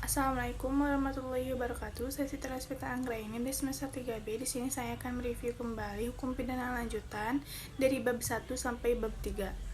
Assalamualaikum warahmatullahi wabarakatuh. Saya Citra Spita Anggraini di semester 3B. Di sini saya akan mereview kembali hukum pidana lanjutan dari bab 1 sampai bab 3.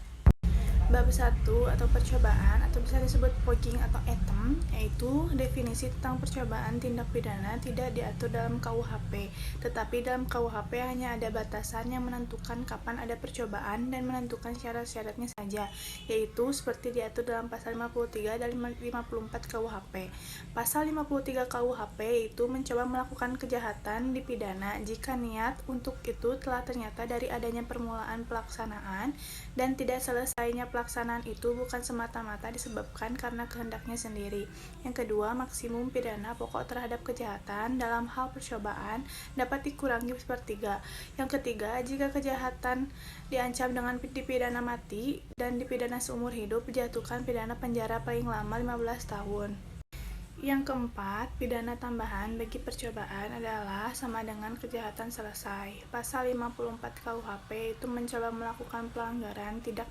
Bab 1 atau percobaan atau bisa disebut pogging atau etem, yaitu definisi tentang percobaan tindak pidana tidak diatur dalam KUHP, tetapi dalam KUHP hanya ada batasan yang menentukan kapan ada percobaan dan menentukan syarat-syaratnya saja, yaitu seperti diatur dalam pasal 53 dan 54 KUHP. Pasal 53 KUHP itu mencoba melakukan kejahatan dipidana jika niat untuk itu telah ternyata dari adanya permulaan pelaksanaan dan tidak selesainya pelaksanaan itu bukan semata-mata disebabkan karena kehendaknya sendiri. Yang kedua, maksimum pidana pokok terhadap kejahatan dalam hal percobaan dapat dikurangi sepertiga. Yang ketiga, jika kejahatan diancam dengan dipidana mati dan dipidana seumur hidup, dijatuhkan pidana penjara paling lama 15 tahun. Yang keempat, pidana tambahan bagi percobaan adalah sama dengan kejahatan selesai. Pasal 54 KUHP itu mencoba melakukan pelanggaran tidak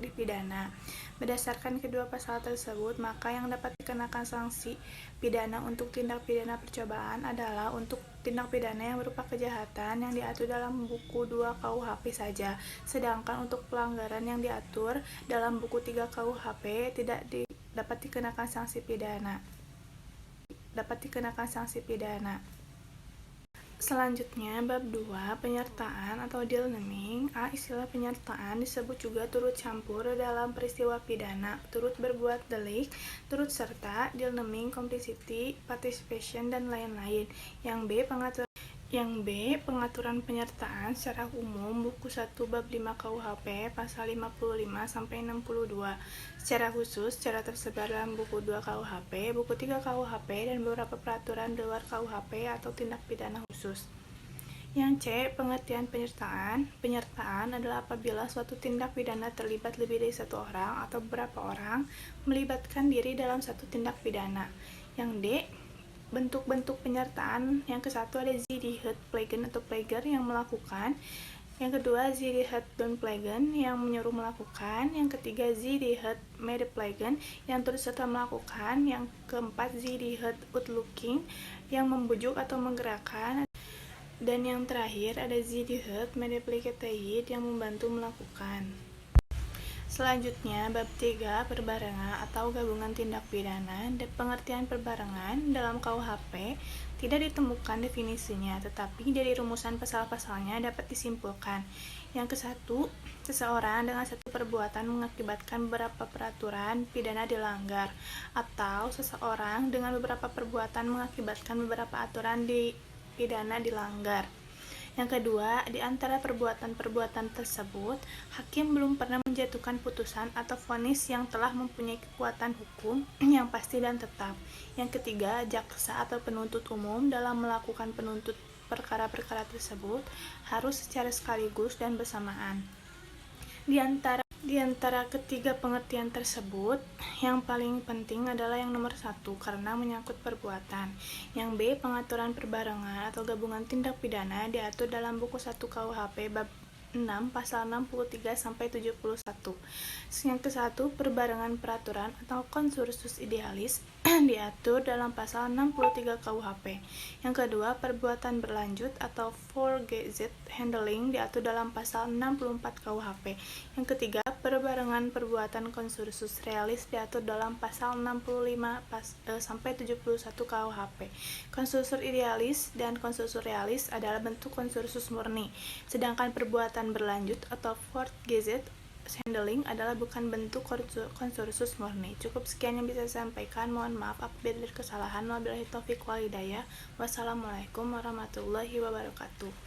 dipidana. Berdasarkan kedua pasal tersebut, maka yang dapat dikenakan sanksi pidana untuk tindak pidana percobaan adalah untuk tindak pidana yang berupa kejahatan yang diatur dalam buku 2 KUHP saja. Sedangkan untuk pelanggaran yang diatur dalam buku 3 KUHP tidak dapat dikenakan sanksi pidana. Selanjutnya, bab 2, penyertaan atau deal naming. Istilah penyertaan disebut juga turut campur dalam peristiwa pidana, turut berbuat delik, turut serta, deal naming, complicity, participation, dan lain-lain. Yang B, pengaturan penyertaan secara umum buku 1 bab 5 KUHP pasal 55 sampai 62. Secara khusus, secara tersebar dalam buku 2 KUHP, buku 3 KUHP, dan beberapa peraturan di luar KUHP atau tindak pidana khusus. Yang C, pengertian penyertaan. Penyertaan adalah apabila suatu tindak pidana terlibat lebih dari satu orang atau beberapa orang melibatkan diri dalam satu tindak pidana. Yang D, bentuk-bentuk penyertaan. Yang ke-1 ada Zidihet Plegen atau Pleger yang melakukan. Yang kedua, Zidihet Plegen yang menyuruh melakukan. Yang ketiga, Zidihet Plegen yang turut serta melakukan. Yang keempat, Zidihet Utlooking yang membujuk atau menggerakkan. Dan yang terakhir ada Zidihet Medepliketeit yang membantu melakukan. Selanjutnya, bab 3, perbarengan atau gabungan tindak pidana. Pengertian perbarengan dalam KUHP tidak ditemukan definisinya, tetapi dari rumusan pasal-pasalnya dapat disimpulkan. Yang ke-1, seseorang dengan satu perbuatan mengakibatkan beberapa peraturan pidana dilanggar, atau seseorang dengan beberapa perbuatan mengakibatkan beberapa aturan pidana dilanggar. Yang kedua, di antara perbuatan-perbuatan tersebut, hakim belum pernah menjatuhkan putusan atau vonis yang telah mempunyai kekuatan hukum yang pasti dan tetap. Yang ketiga, jaksa atau penuntut umum dalam melakukan penuntut perkara-perkara tersebut harus secara sekaligus dan bersamaan. Di antara ketiga pengertian tersebut, yang paling penting adalah yang nomor 1 karena menyangkut perbuatan. Yang B, pengaturan perbarengan atau gabungan tindak pidana diatur dalam buku 1 KUHP bab 6 pasal 63 sampai 71. Yang ke-1, perbarengan peraturan atau konsensus idealis diatur dalam pasal 63 KUHP. Yang kedua, perbuatan berlanjut atau forgeset handling diatur dalam pasal 64 KUHP. Yang ketiga, perbarengan perbuatan konsensus realis diatur dalam pasal 65 sampai 71 KUHP. Konsensus idealis dan konsensus realis adalah bentuk konsensus murni, sedangkan perbuatan berlanjut atau forgeset handling adalah bukan bentuk konsensus murni. Cukup sekian yang bisa saya sampaikan. Mohon maaf apabila ada kesalahan. Wabillahi taufiq wal hidayah. Wassalamualaikum warahmatullahi wabarakatuh.